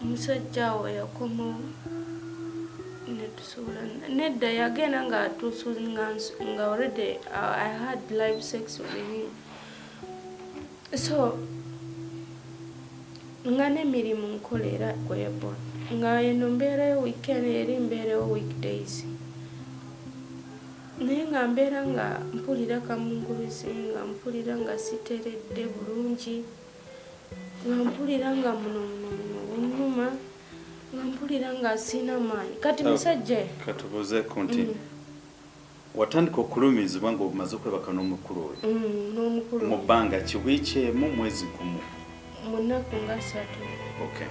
Speaker 1: omusajja awo yakomawo netusuula nedda yagenda nga atusuula nga already I had live sex with him. So nga n'emirimu nkolera kwebo nga eno mbeerayo weekend eri mbeerayo weekdays naye nga mbeera nga mpulira kamunguluzi nga mpulira nga siteredde bulungi nga mpulira nga muno bunnuma nga mpulira nga sina maanyi kati musajja
Speaker 2: katubuzeeko nti watandika okulumizibwa nga obumaze okwebaka n'omukulu oyo mu bbanga kiwiiki emu mwezi gumu
Speaker 1: mu nnaku nga 3.
Speaker 2: Okay.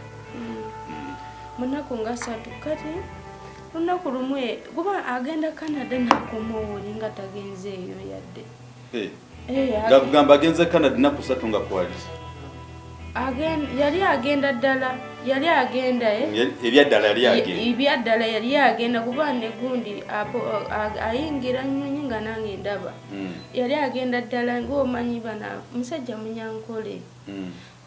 Speaker 1: Mu nnaku nga 3 kati lunaku lumwe kuba agenda Canada nakomawo nga tagenze eyo yadde
Speaker 2: gakugamba agenze Canada nnaku 3 nga kwali
Speaker 1: yali agenda ddala yali agenda ebyaddala yali agenda kuba negundi ayingira nnyonyi nga nange ndaba yali agenda ddala ng'omanyi bana musajja munyankole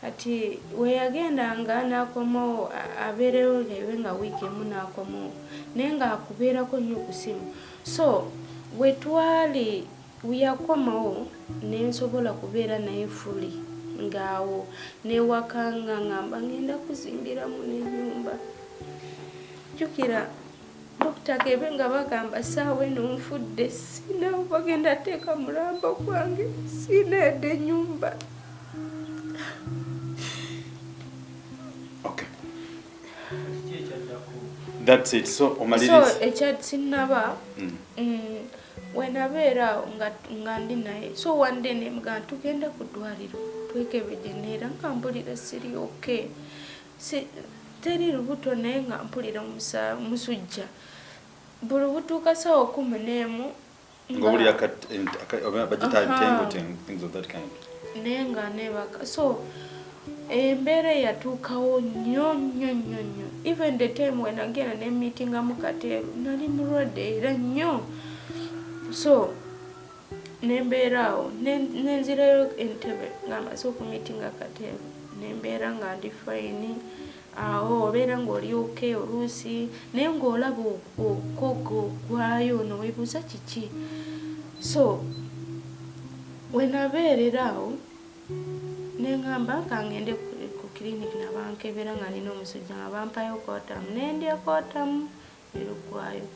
Speaker 1: ati we yagenda nga nakomawo abeerewo ewe nga wiiki emu nakomawo naye nga akubeerako nnyo ku simu so we twali yakomawo nensobola kubeera naye fuli ngaawo newakanga ngamba ngenda kuzimbiramu n'ennyumba. Jjukira Dr. Kebe nga bagamba saawa eno nfudde sina bagenda teeka mulamba gwange sina edde ennyumba.
Speaker 2: Okay. That's it. So
Speaker 1: ekyat sinaba wenabeera nga ndi naye so one day nemuga tugenda ku ddwaliro twekebejenera nga mpulira siri okay teri lubuto naye nga mpulira musujja buli butuuka saawa 11 naye nga nebaka so embeera yatuukawo nnyo even the time when agenda nemeetinga mu Kateru nali mulwadde era nnyo so nembeeraawo nenzirayo Entebbe nga maze okumiitinga Kateru nembeera nga ndi fine awo obeera ng'oli okay oluusi naye ng'olaba okogo gwayo noweebuuza kiki so wenabeereraawo nengamba kangende ku clinic nabankebera nga nina omusujja nga bampayo kotamu nendya kotamu erugwayo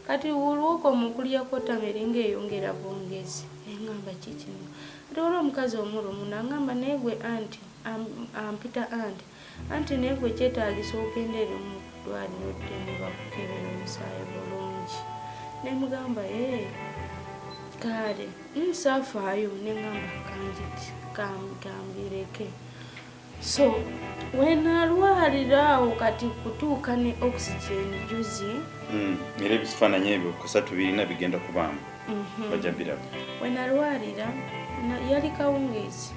Speaker 1: kati olwoko mukulya kotamu eringa eyongera bwongezi engamba kikino ate olwo omukazi omulumu nangamba naye gwe anti ampita anti naye gwe kyetaagisa ogendere mu ddwaliro ddene bakukebera omusaayi bulungi nemugamba kale nsafaayo nengamba kanjiti kambireke so wenalwaliraawo kati kutuuka ne oxygen juzi
Speaker 2: era ebifaananyi ebyo kusatu birina bigenda kubaamu bajja biraba
Speaker 1: wenalwalira yali kawungeezi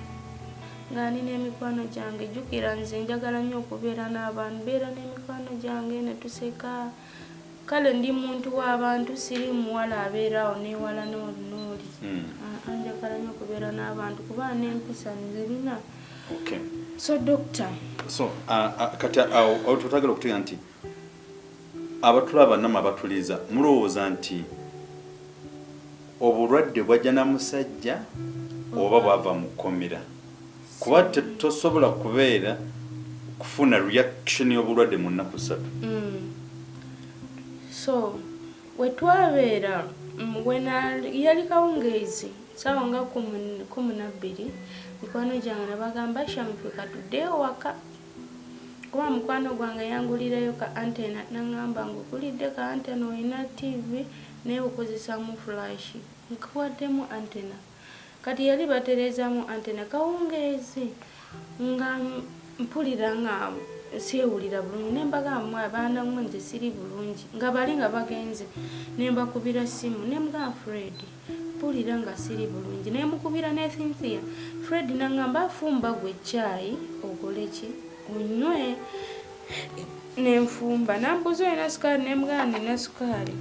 Speaker 1: nga nina emikwano gyange jjukira nze njagala nnyo okubeera n'abantu beera n'emikwano gyange ne tuseka kale ndi muntu w'abantu siri muwala abeeraawo newala n'olunooli njagala nnyo okubeera n'abantu kuba n'empisa nzirina.
Speaker 2: Okay.
Speaker 1: So doctor
Speaker 2: kati awo tutagala okutegeera nti abatulaba namwe abatuliza mulowooza nti obulwadde bwajja na musajja oba bwava mu kkomera kuba tosobola kubeera kufuna reaction y'obulwadde mu nnaku 3.
Speaker 1: So wetwabeera yali kawungeezi saawa nga 12 mikwano gyange nabagamba shamfika tudde waka kuba mukwano gwange yangulirayo ka antena nangamba ngugulidde ka antena olina TV naye okozesamu flash nkuwaddemu antena kati yali batereezaamu antena kawungeezi nga mpulira nga siewulira bulungi nembagamba abaana mmwe nze siri bulungi nga bali nga bagenze nembakubira simu nemugamba Fred mpulira nga siri bulungi naye mukubira ne Cynthia Fred nangamba afumba gwe chai okole ki unywe nenfumba nambuzo ina sukari nemgani na sukari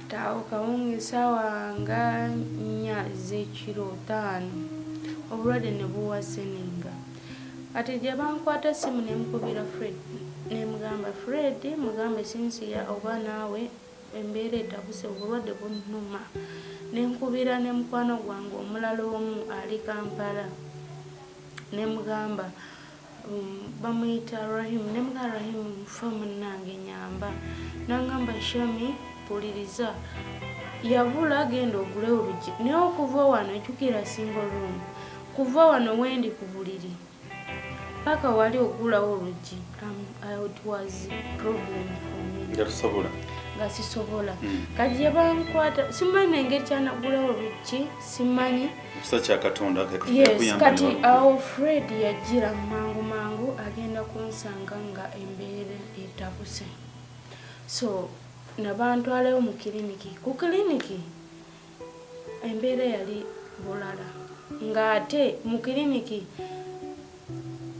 Speaker 1: tawo kawungi sawa nga nya z'ekiro 5 obulwadde ne buwaseninga ate gye bankwata simu nemukubira Fred nemugamba Fred mugambe Cynthia oba naawe embeera etabuse obulwadde bunnuma nenkubira ne mukwano gwange omulala omu ali Kampala nemugamba bamuyita Rahim nemugamba Rahim nfa munnange nyamba nangamba Shami Mpuliriza yavula agenda ogule olugi naye okuva wano ejjukira single room kuva wano wendi ku buliri paka wali ogulawo olugi it was problem for me
Speaker 2: Yarusobola
Speaker 1: nga sisobola kati yabankwata simanyi engeri kyanagulawo olugi simanyi
Speaker 2: kisa kya Katonda
Speaker 1: yes kati awo Fred yagira mangu agenda kunsanga nga embeera etabuse so nabantwalayo mu kiliniki ku kiliniki embeera yali bulala nga ate mu kiliniki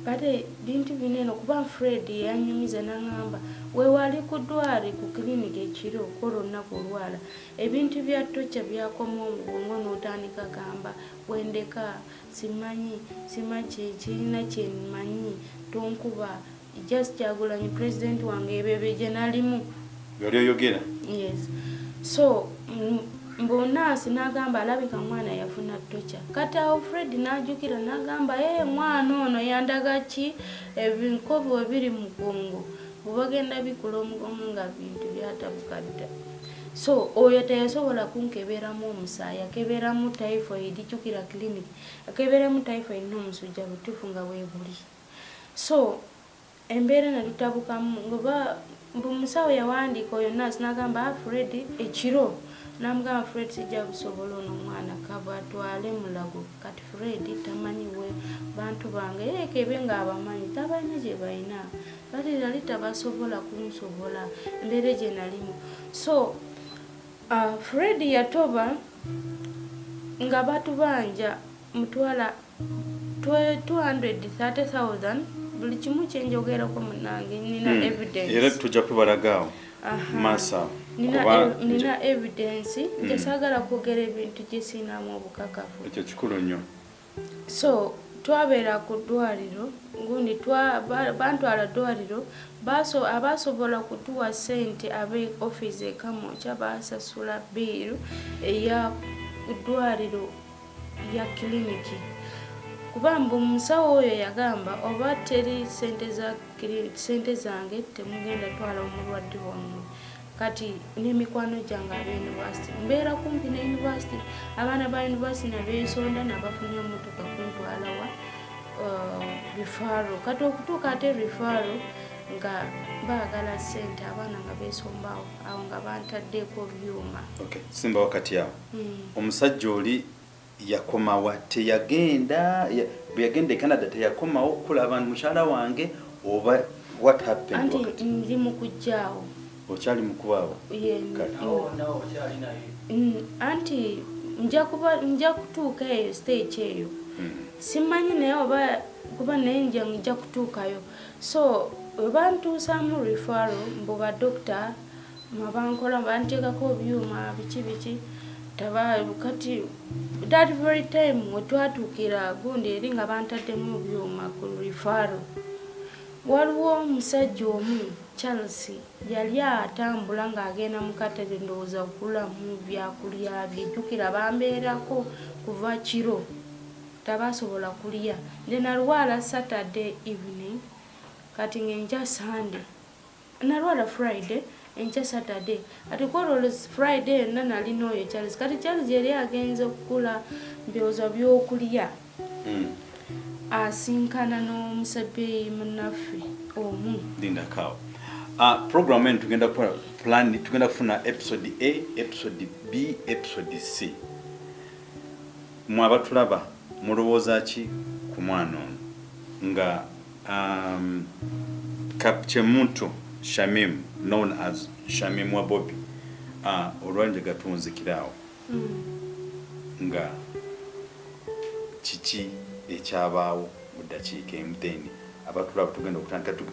Speaker 1: kati bintu binene kuba Fred yanyumiza nangamba wewali ku ddwali ku kiliniki ekiro okolo nnaku olwala ebintu bya tocha byakoma omubongo n'otandika gamba wendeka simanyi kirina kyemanyi tonkuba just Kyagulanyi president wange ebebe gye nalimu
Speaker 2: yali oyogera
Speaker 1: yes so mbonasi nagamba alabika mwana yafuna tocha kati awo Fred najukira nagamba mwana ono yandaga ki ebinkovu ebiri mu Kongo bubagenda bikula omugomo nga bintu byatabukadde so oyo teyasobola kunkeberamu omusaayi akeberamu typhoid jukira clinic akeberamu typhoid n'omusujja butufu nga webuli so embeera nalitabukamu ngoba musawo yawandiika oyo nasi nagamba Fred ekiro namugamba Fred sijja kusobola ono mwana kaba atwale mulago kati Fred tamanyiwe bantu bange kebe nga abamanyi tabalina gye balina kati yali tabasobola kunsobola embeera gye nalimu so Fred yatoba nga batubanja mutwala 230,000 buli kimu kyenjogerako munange nina evidence
Speaker 2: era tujja kubalagaawo masa
Speaker 1: nina evidence ngesagala kwogera ebintu gye sinamu obukakafu
Speaker 2: ekyo kikulu nnyo
Speaker 1: so twabeera ku ddwaliro gundi bantwala ddwaliro abasobola kutuwa sente abe office ekamokya basasula bill eya ddwaliro ya kiliniki kuba mbu omusawo oyo yagamba oba teri sente zange temugenda twala omulwadde wammwe kati n'emikwano gyange ab'university mbeera kumpi ne university abaana ba university nabeesonda nabafunye emmotoka kuntwalawa referral kati okutuuka ate referral nga baagala sente abaana nga beesombawo awo nga bantaddeko byuma
Speaker 2: simba wakati awo omusajja oli yakomawa teyagenda bwe yagenda e Canada teyakomawo kulaba mukyala wange oba what happened
Speaker 1: anti ndi mu kujjaawo
Speaker 2: okyali mukubaawo
Speaker 1: anti nja kutuuka eyo stage eyo simanyi naye oba kuba naye nja kutuukayo so webantuusaamu referral mbu badokita mabankola banteekako byuma biki kati that very time wetwatuukira gundi eri nga bantaddemu byuma ku referral waliwo omusajja omu Charles yali atambula ng'agenda mu katale ndowooza okulamu byakulya byejjukira bambeerako kuva kiro tabasobola kulya nze nalwala Saturday evening kati ng'enkya Sunday nalwala Friday enkya Saturday ati kwololo Friday enna nalina oyo Charles kati Charles yali agenze okukula mbyoza byokulya asinkana n'omusabbeeyi munnaffe omu
Speaker 2: lindakawo program eno tugenda kufuna episode A, episode B, episode C. Mwabatulaba mulowooza ki ku mwana ono nga Kapchemuntu Shamim known as Shamim wa Bobi olwanje gatunzikiraawo nga kiki ekyabaawo mu ddakiika emu then abatulaba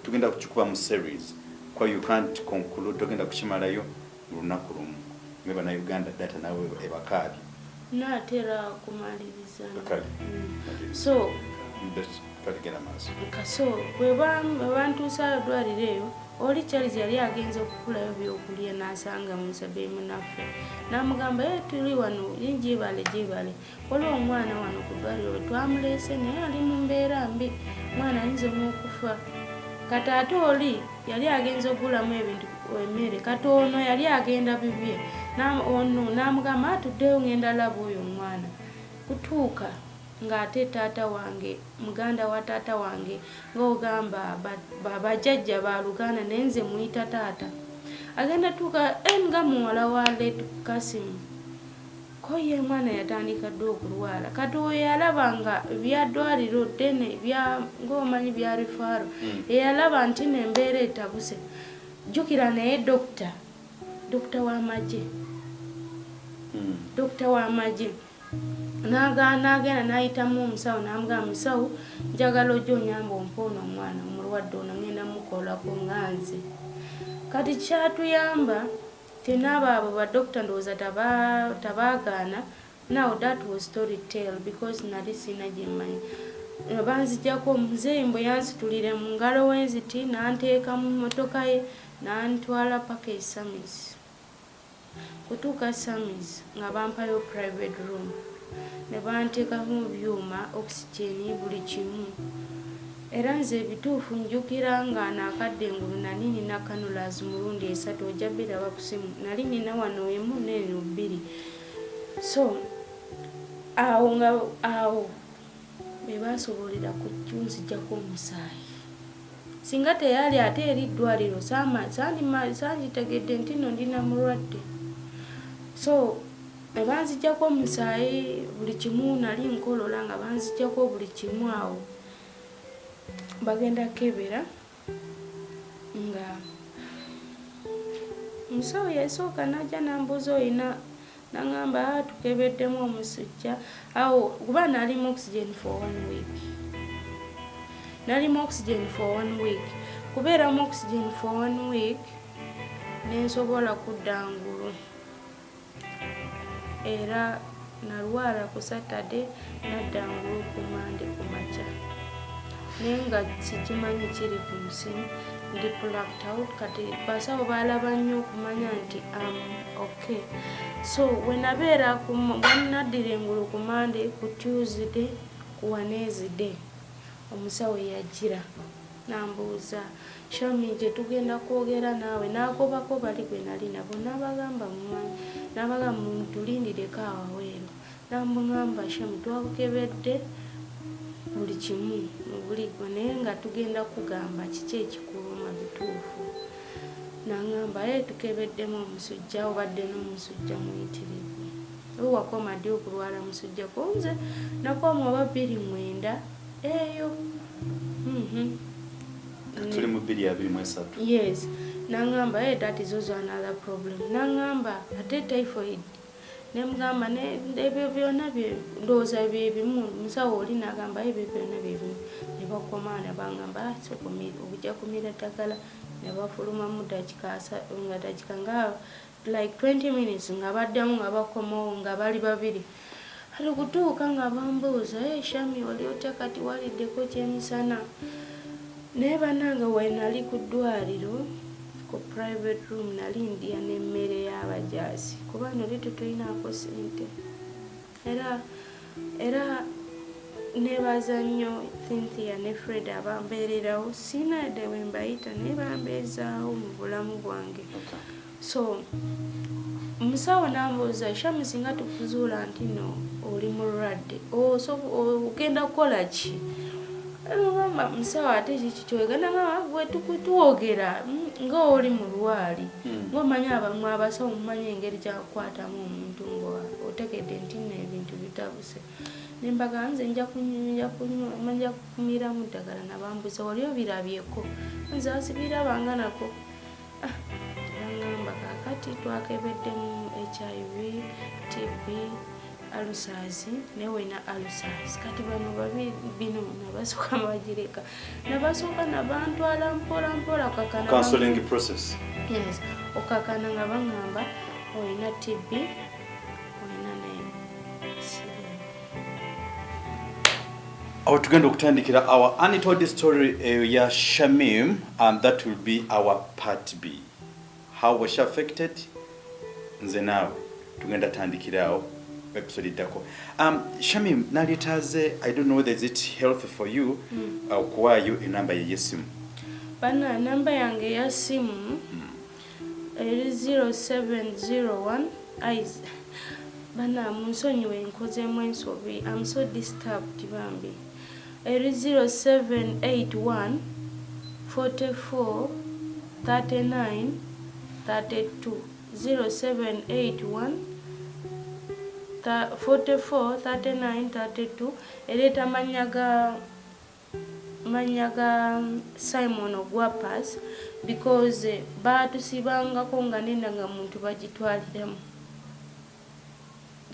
Speaker 2: tugenda kukikuba mu series kwa you can't conclude tugenda kukimalayo mu lunaku lumu nga Bannayuganda data nawe ebakaabi
Speaker 1: natera kumaliriza so kaso bwebantuusa ddwaliro eyo oli Charles yali agenza okukulayo byokulya n'asanga musabe munaffe n'amugamba tuli wano jebale waliwo omwana wano ku ddwaliro twamuleese naye ali mu mbeera mbi mwana ayinza okufa kati ate oli yali agenza okugulamu ebintu emmere kati ono yali agenda bibye n'amugamba atuddeyo ngenda laba oyo omwana kutuuka ng'ate taata wange muganda wa taata wange ng'ogamba bajjajja ba Luganda nenze muyita taata agenda tuuka nga muwala wa Led Kasimu ko ye mwana yatandika dde okulwala kati oyo yalabanga bya ddwaliro ddene ng'omanyi bya rifaaro eyalaba nti n'embeera etabuse jjukira naye dokita w'amagye n'agenda n'ayitamu omusawo n'amugamba musawo njagala ojja onyamba ompoona omwana omulwadde ono ngenda mukolako nga nze kati kyatuyamba tenaabo abo badokita ndowooza tabaagaana now that was story tale because nali sina gyemmanyi banzijjako omuzeeyi mbwe yansitulire mu ngalo wenziti n'anteeka mu mmotoka ye n'antwala paka e Samis kutuuka Samis nga bampayo private room ne banteekamu byuma oxygen buli kimu era nze ebituufu njukira nga naakadde engulu nali nina canulas mulundi 3 ojja biraba ku simu nali nina wano emu n'eno 2 so awo be basobolera kunzijjako omusaayi singa teyali ate eri ddwaliro sangitegedde nti no ndina mulwadde so banzijjako omusaayi buli kimu nali nkolola nga banzijjako buli kimu awo bagenda kebera nga musawo yasooka najja nambuuza oyina nangamba tukebeddemu omusujja awo kuba nalimu oxygen for 1 week kubeeramu oxygen for 1 week nensobola kudda ngulu era nalwala ku Saturday nadda ngulu ku Monday ku makya naye nga sikimanyi kiri ku musimu ndi plucked out kati basawo balaba nnyo okumanya nti okay so wenabeera naddira engulu ku Monday ku Tuesday ku Wednesday omusawo yajjira nambuuza Shami gye tugenda kwogera naawe n'agobako bali gwe nali nabo n'abagamba mumanyi n'abagamba mutulindireko awaweero namugamba Shami twakukebedde buli kimu mubuligo naye nga tugenda kugamba kiki ekikuluma bituufu nangamba tukebeddemu omusujja obadde n'omusujja muyitirivu wakoma ddi okulwala musujja konze nakoma oba 29 eyo
Speaker 2: tuli mu 2023
Speaker 1: yes nangamba that is also another problem nangamba ate typhoid nemugamba ebyo byonna ndowooza byebimu musawo oli nagamba ebyo byonna byebimu ne bakomana bangamba obujja kumira ddagala ne bafulumamu dakika nga like 20 minutes nga baddamu nga bakomawo nga bali babiri ali kutuuka nga bambuuza Shami oli otya kati waliddeko kyemisana naye bannange wenali ku ddwaliro ku private room nali ndya n'emmere y'abajaasi kuba noli tetulinaako sente era nebaza nnyo Cynthia ne Fred abambeererawo sina yadde we mbayita naye bambeezaawo mu bulamu bwange so omusawo nambuuza Shami singa tukuzuula nti no oli mulwadde ogenda kukola ki musawo ate kiki kyogenda nga gwe tukwogera nga oli mulwali ng'omanyi abamu abasawo mumanyi engeri gyakukwatamu omuntu ng'otegedde nti n'ebintu bitabuse nembaga nze nja kumiramu ddagala nabambuza oli obirabyeko nze asibirabanga nako bangamba kakati twakebeddemu HIV, TB, ulcers, newena ulcers. Kati bano babiri bino nabasooka bagireka. Nabasooka nabantwala mpola kakana.
Speaker 2: Counseling process.
Speaker 1: Yes. Okakana nga bangamba oyina TB, oyina ne
Speaker 2: Our tugenda okutandikira our untold story ya Shamim, and that will be our part B. How was she affected? Nze naawe tugenda tandikirawo episode iddako. Shamim, nalitaze, I don't know whether is it healthy for you okuwaayo enamba ye yesimu.
Speaker 1: Bana namba yange ya simu eri 0701 bana munsonyiwe nkozemu ensobi. I'm so disturbed bambi. Eri 0781 44 39 32 0781 44 39 32. Ereta manyaga Simon Ogwapas because batusibangako nga nenda nga muntu bagitwaliramu.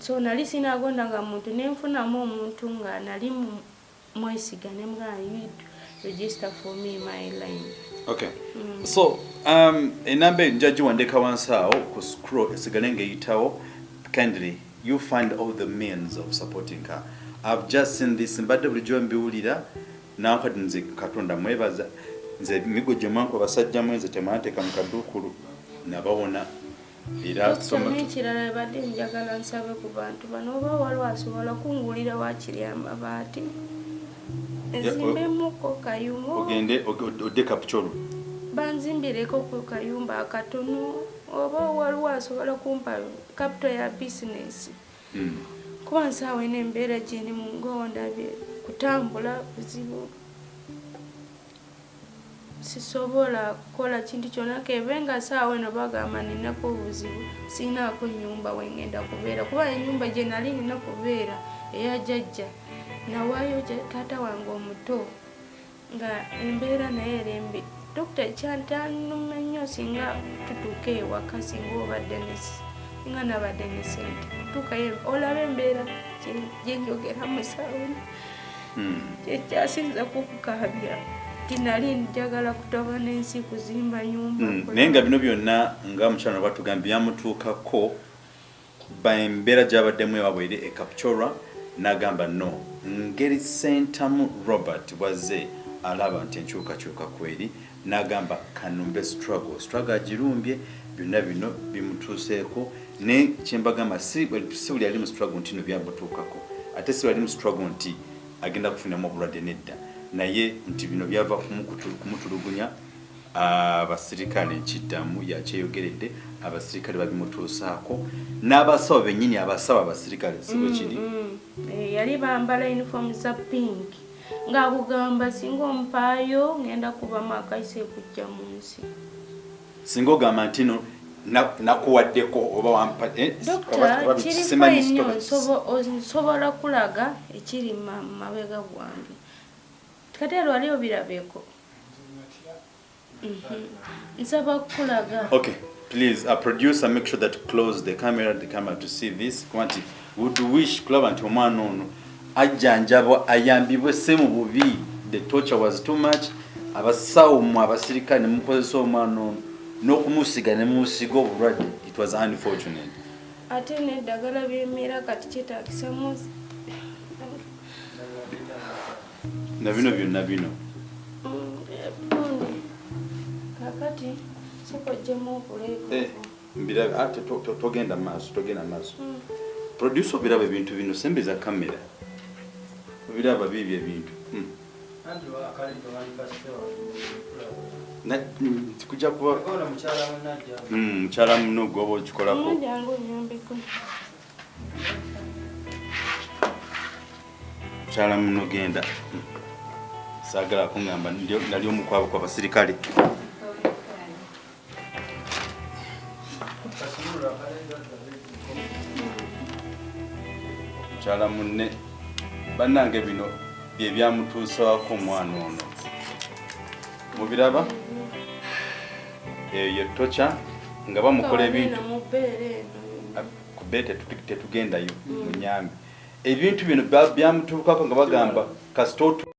Speaker 1: So nali sinagonda nga muntu nenfunamu omuntu nga nali mwesiga ne mga you register for me my line.
Speaker 2: Okay. So enamba njaji wandeka wansawo ku scroll esigale ngeyitawo kindly you find all the means of supporting her. I've just seen this mbadde bulijjo mbiwulira nankati nze Katonda mwebaza nze Mujjemunkwateko basajja mwenze temateka mukadukulu nabawona era soma
Speaker 1: kirala badde njagala nsabe ku bantu bano oba waliwo asobola kungulira wakiri amabaati ezimbemukko kayumba
Speaker 2: ogende odde kapcholo
Speaker 1: banzimbireko ku kayumba akatono oba waliwo asobola kumpa capital ya business. Kuba nsaawe n'embeera gyeni mu ngondabye kutambula buzibu sisobola kukola kintu kyonna kebenga saawe no bagamba ninako obuzibu sinaako nyumba wengenda kubeera kuba enyumba gye nali nina kubeera eya jjajja nawaayo taata wange omuto nga embeera naye erembi. Dokita kyantanuma nnyo singa tutuuka ewaka singa obadde nga nabadde ne sente kutuukayo olaba embeera gye njogera musaawe kyekyasinza kukukaabya tinali njagala kutaba n'ensi kuzimba nyumba.
Speaker 2: Naye nga bino byonna nga mukyala batugambye byamutuukako embeera gy'abaddemu ewaabwe eri ekapchorwa n'agamba no ngeri sentamu Robert bwazze alaba nti enkyukakyuka kweri n'agamba kanumbe struggle agirumbye byonna bino bimutuuseeko ne kyembagamba si buli ali mu struggle nti no byamutuukako ate si bali mu struggle nti agenda kufunamu obulwadde nedda naye nti bino byava kumutulugunya abasirikale nkiddamu yakyeyogeredde abasirikale babimutuusaako n'abasawo bennyini abasawo abasirikale si bwe kiri
Speaker 1: yali bambala uniform za pink ng'akugamba singa ompaayo ngenda kubamu akaise kujja mu nsi
Speaker 2: singa ogamba nti no nakuwaddeko oba wampa
Speaker 1: Dokita kiri nnyo nsobola kulaga ekiri mabega gwange kati waliwo birabeeko nsaba kulaga.
Speaker 2: Okay, please producer make sure that close the camera to see this. Kwanti would wish kulaba nti omwana ono ajjanjabwa ayambibwe se mu bubi. The torture was too much. Abasawo mu abasirikale mukozesa omwana ono n'okumusiga ne musiga obulwadde. It was unfortunate.
Speaker 1: Ate n'eddagala by'emira kati kyetaagisa muzi
Speaker 2: na bino byonna bino
Speaker 1: kakati sikojjemu okuleeka
Speaker 2: mbirabe ate togenda maaso producer obiraba ebintu bino sembe za kamera obiraba bibyo ebintu kujja kuba mukyala muno gwoba okikolako mukyala muno genda saagala kungamba nali omukwabo kw'abasirikale mukyala munne bannange bino bye byamutuusaako omwana ono mubiraba eyo ye tocha nga bamukola ebintu
Speaker 1: mubeere
Speaker 2: kubete tetugendayo munyambe ebintu bino byamutuukako nga bagamba kasitoto